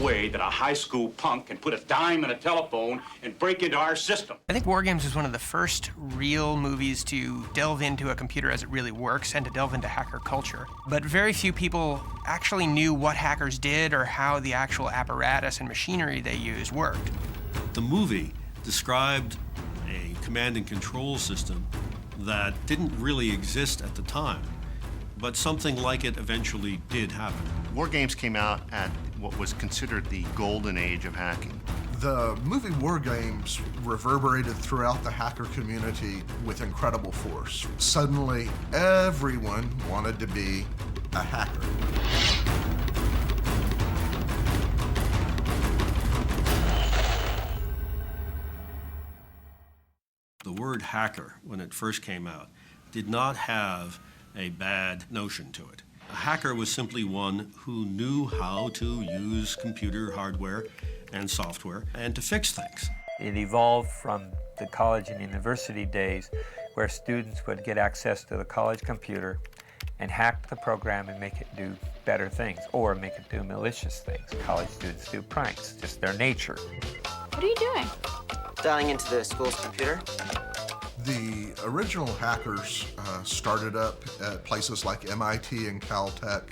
way that a high school punk can put a dime in a telephone and break into our system. I think WarGames was one of the first real movies to delve into a computer as it really works and to delve into hacker culture. But very few people actually knew what hackers did or how the actual apparatus and machinery they used worked. The movie described a command and control system that didn't really exist at the time, but something like it eventually did happen. WarGames came out at what was considered the golden age of hacking. The movie WarGames reverberated throughout the hacker community with incredible force. Suddenly, everyone wanted to be a hacker. The word hacker, when it first came out, did not have a bad notion to it. A hacker was simply one who knew how to use computer hardware and software and to fix things. It evolved from the college and university days where students would get access to the college computer and hack the program and make it do better things or make it do malicious things. College students do pranks, just their nature. What are you doing? Dialing into the school's computer. The original hackers started up at places like MIT and Caltech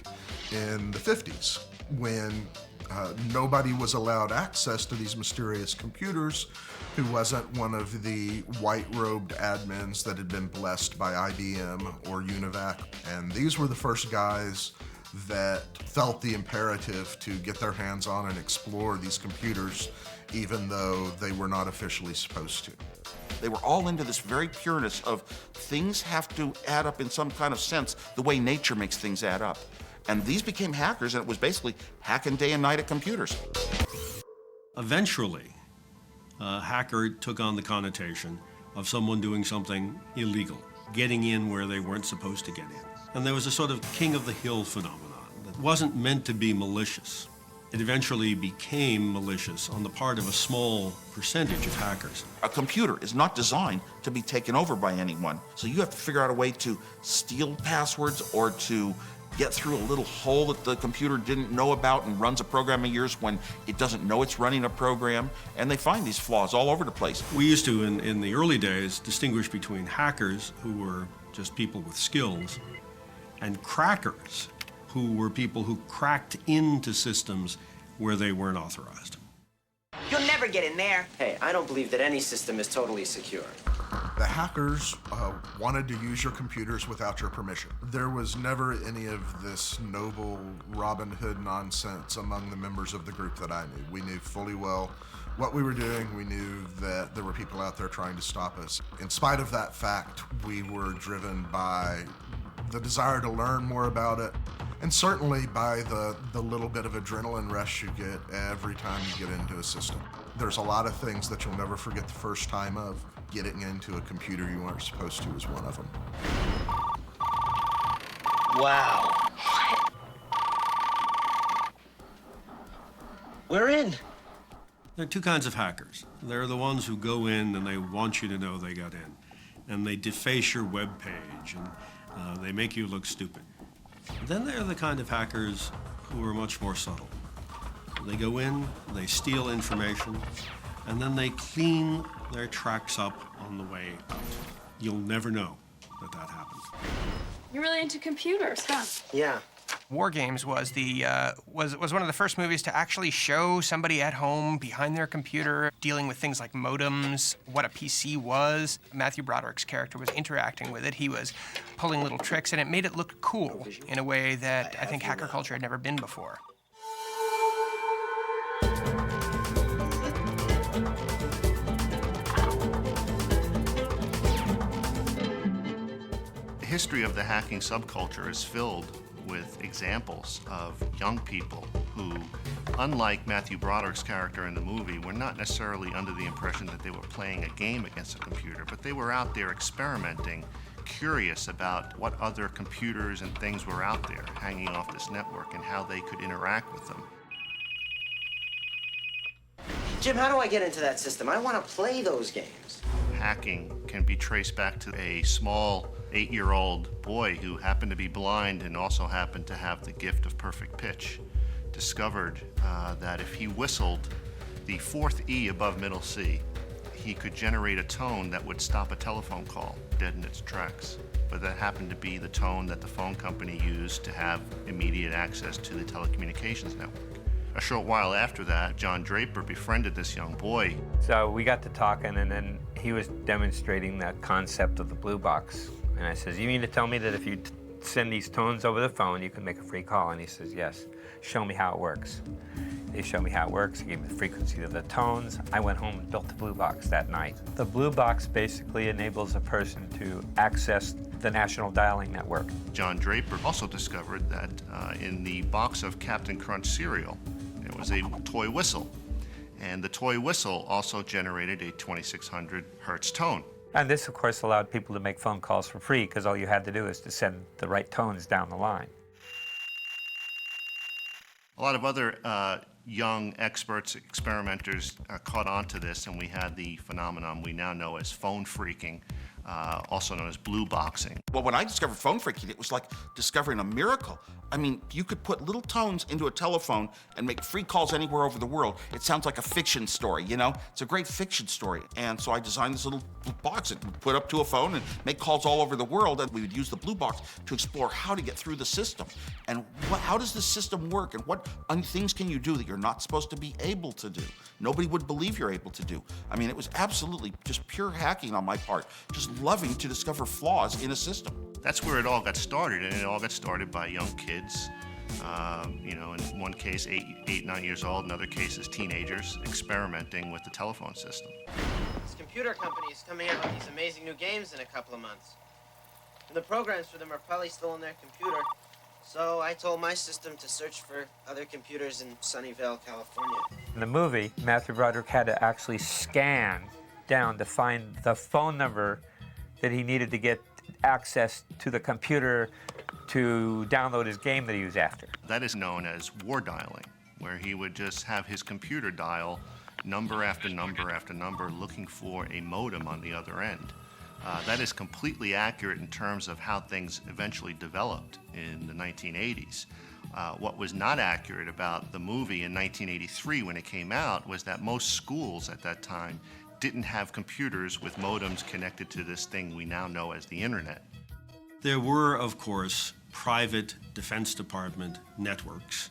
in the 50s when nobody was allowed access to these mysterious computers who wasn't one of the white-robed admins that had been blessed by IBM or UNIVAC. And these were the first guys that felt the imperative to get their hands on and explore these computers, even though they were not officially supposed to. They were all into this very pureness of things have to add up in some kind of sense, the way nature makes things add up. And these became hackers, and it was basically hacking day and night at computers. Eventually, a hacker took on the connotation of someone doing something illegal, getting in where they weren't supposed to get in. And there was a sort of king of the hill phenomenon that wasn't meant to be malicious. It eventually became malicious on the part of a small percentage of hackers. A computer is not designed to be taken over by anyone. So you have to figure out a way to steal passwords or to get through a little hole that the computer didn't know about and runs a program of yours when it doesn't know it's running a program. And they find these flaws all over the place. We used to, in the early days, distinguish between hackers, who were just people with skills, and crackers, who were people who cracked into systems where they weren't authorized. You'll never get in there. Hey, I don't believe that any system is totally secure. The hackers wanted to use your computers without your permission. There was never any of this noble Robin Hood nonsense among the members of the group that I knew. We knew fully well what we were doing. We knew that there were people out there trying to stop us. In spite of that fact, we were driven by the desire to learn more about it, and certainly by the little bit of adrenaline rush you get every time you get into a system. There's a lot of things that you'll never forget the first time of. Getting into a computer you weren't supposed to is one of them. Wow. We're in. There are two kinds of hackers. There are the ones who go in and they want you to know they got in, and they deface your web page, and they make you look stupid. Then there are the kind of hackers who are much more subtle. They go in, they steal information, and then they clean their tracks up on the way out. You'll never know that that happened. You're really into computers, huh? Yeah. WarGames was was one of the first movies to actually show somebody at home behind their computer dealing with things like modems, what a PC was. Matthew Broderick's character was interacting with it. He was pulling little tricks, and it made it look cool in a way that I think hacker culture had never been before. The history of the hacking subculture is filled with examples of young people who, unlike Matthew Broderick's character in the movie, were not necessarily under the impression that they were playing a game against a computer, but they were out there experimenting, curious about what other computers and things were out there hanging off this network and how they could interact with them. Jim, how do I get into that system? I want to play those games. Hacking can be traced back to a small 8-year-old boy who happened to be blind and also happened to have the gift of perfect pitch. discovered that if he whistled the fourth E above middle C, he could generate a tone that would stop a telephone call dead in its tracks. But that happened to be the tone that the phone company used to have immediate access to the telecommunications network. A short while after that, John Draper befriended this young boy. So we got to talking, and then he was demonstrating that concept of the blue box. And I says, you mean to tell me that if you send these tones over the phone, you can make a free call? And he says, yes. Show me how it works. They showed me how it works. He gave me the frequency of the tones. I went home and built the blue box that night. The blue box basically enables a person to access the national dialing network. John Draper also discovered that in the box of Captain Crunch cereal, there was a toy whistle. And the toy whistle also generated a 2600 hertz tone. And this, of course, allowed people to make phone calls for free, because all you had to do is to send the right tones down the line. A lot of other young experts, experimenters caught on to this, and we had the phenomenon we now know as phone phreaking, also known as blue boxing. Well, when I discovered phone phreaking, it was like discovering a miracle. I mean, you could put little tones into a telephone and make free calls anywhere over the world. It sounds like a fiction story, you know? It's a great fiction story. And so I designed this little box that would put up to a phone and make calls all over the world. And we would use the blue box to explore how to get through the system. And how does the system work? And what things can you do that you're not supposed to be able to do? Nobody would believe you're able to do. I mean, it was absolutely just pure hacking on my part, just loving to discover flaws in a system. That's where it all got started, and it all got started by young kids. You know, in one case, 8, 9 years old, in other cases, teenagers experimenting with the telephone system. This computer company is coming out with these amazing new games in a couple of months. And the programs for them are probably still on their computer. So I told my system to search for other computers in Sunnyvale, California. In the movie, Matthew Broderick had to actually scan down to find the phone number that he needed to get access to the computer to download his game that he was after. That is known as war dialing, where he would just have his computer dial number after number after number looking for a modem on the other end. That is completely accurate in terms of how things eventually developed in the 1980s. What was not accurate about the movie in 1983 when it came out was that most schools at that time didn't have computers with modems connected to this thing we now know as the internet. There were, of course, private Defense Department networks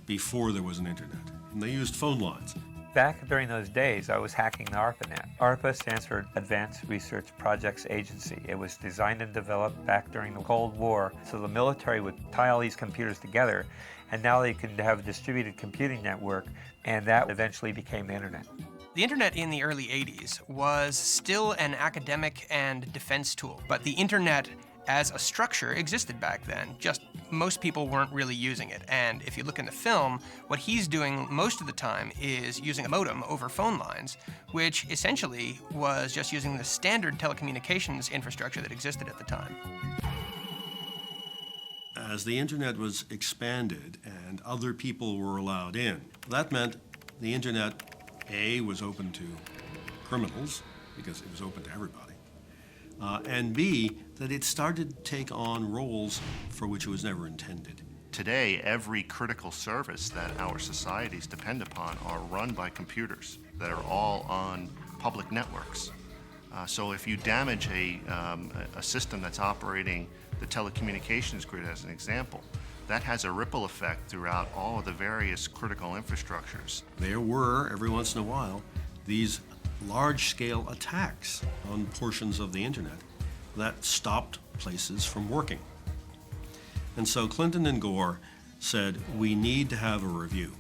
before there was an internet, and they used phone lines. Back during those days, I was hacking the ARPANET. ARPA stands for Advanced Research Projects Agency. It was designed and developed back during the Cold War, so the military would tie all these computers together, and now they can have a distributed computing network, and that eventually became the internet. The internet in the early 80s was still an academic and defense tool, but the internet as a structure existed back then. Just most people weren't really using it. And if you look in the film, what he's doing most of the time is using a modem over phone lines, which essentially was just using the standard telecommunications infrastructure that existed at the time. As the internet was expanded and other people were allowed in, that meant the internet, A, was open to criminals, because it was open to everybody, and B, that it started to take on roles for which it was never intended. Today, every critical service that our societies depend upon are run by computers that are all on public networks. So if you damage a system that's operating the telecommunications grid, as an example, that has a ripple effect throughout all of the various critical infrastructures. There were, every once in a while, these large-scale attacks on portions of the internet that stopped places from working. And so Clinton and Gore said, we need to have a review.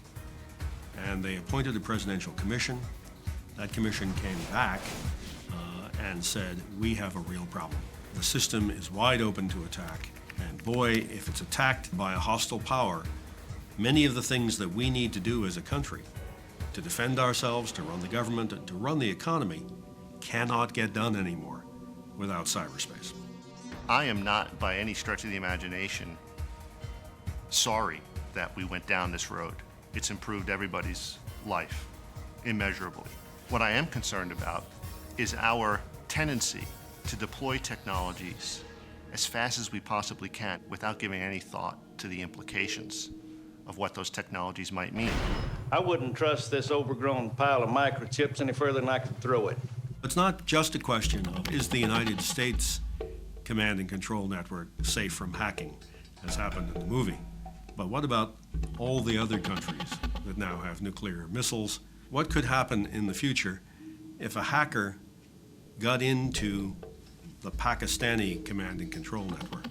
And they appointed a presidential commission. That commission came back and said, we have a real problem. The system is wide open to attack. And boy, if it's attacked by a hostile power, many of the things that we need to do as a country to defend ourselves, to run the government, and to run the economy cannot get done anymore without cyberspace. I am not, by any stretch of the imagination, sorry that we went down this road. It's improved everybody's life immeasurably. What I am concerned about is our tendency to deploy technologies as fast as we possibly can without giving any thought to the implications of what those technologies might mean. I wouldn't trust this overgrown pile of microchips any further than I could throw it. It's not just a question of, is the United States command and control network safe from hacking, as happened in the movie? But what about all the other countries that now have nuclear missiles? What could happen in the future if a hacker got into the Pakistani command and control network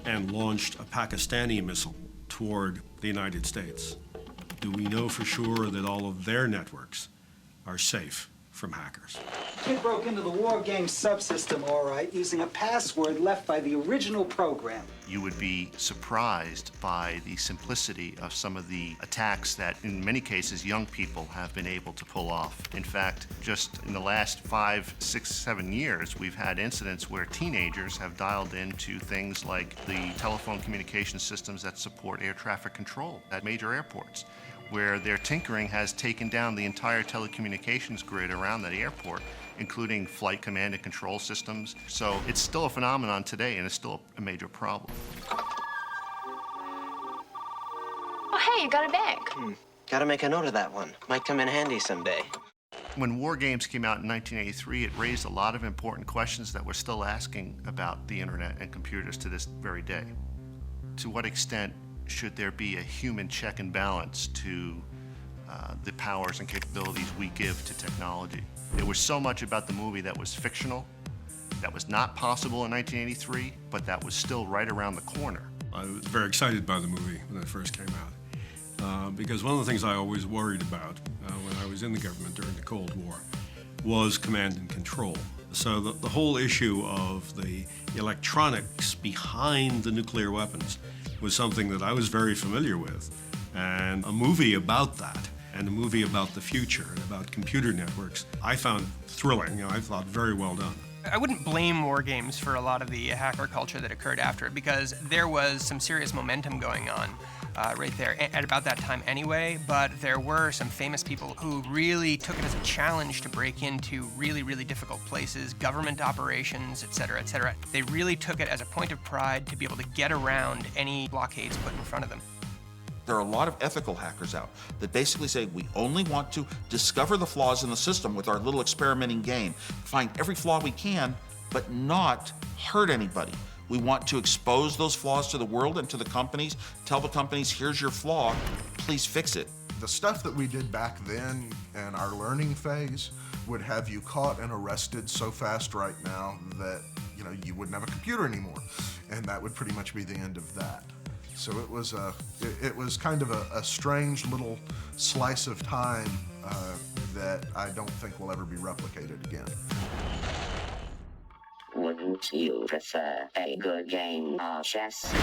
and launched a Pakistani missile toward the United States? Do we know for sure that all of their networks are safe from hackers? Kid broke into the WarGames subsystem, all right, using a password left by the original program. You would be surprised by the simplicity of some of the attacks that, in many cases, young people have been able to pull off. In fact, just in the last 5, 6, 7 years, we've had incidents where teenagers have dialed into things like the telephone communication systems that support air traffic control at major airports, where their tinkering has taken down the entire telecommunications grid around that airport, including flight command and control systems. So it's still a phenomenon today, and it's still a major problem. Oh, hey, you got a bag. Gotta make a note of that one. Might come in handy someday. When WarGames came out in 1983, it raised a lot of important questions that we're still asking about the internet and computers to this very day. To what extent should there be a human check and balance to the powers and capabilities we give to technology? There was so much about the movie that was fictional, that was not possible in 1983, but that was still right around the corner. I was very excited by the movie when it first came out, because one of the things I always worried about when I was in the government during the Cold War was command and control. So the whole issue of the electronics behind the nuclear weapons was something that I was very familiar with. And a movie about that, and a movie about the future, and about computer networks, I found thrilling. I thought very well done. I wouldn't blame WarGames for a lot of the hacker culture that occurred after it, because there was some serious momentum going on right there at about that time anyway, but there were some famous people who really took it as a challenge to break into really, really difficult places, government operations, et cetera, et cetera. They really took it as a point of pride to be able to get around any blockades put in front of them. There are a lot of ethical hackers out that basically say we only want to discover the flaws in the system with our little experimenting game, find every flaw we can, but not hurt anybody. We want to expose those flaws to the world and to the companies, tell the companies, here's your flaw, please fix it. The stuff that we did back then in our learning phase would have you caught and arrested so fast right now that, you wouldn't have a computer anymore. And that would pretty much be the end of that. So it was kind of a strange little slice of time that I don't think will ever be replicated again. Wouldn't you prefer a good game of chess?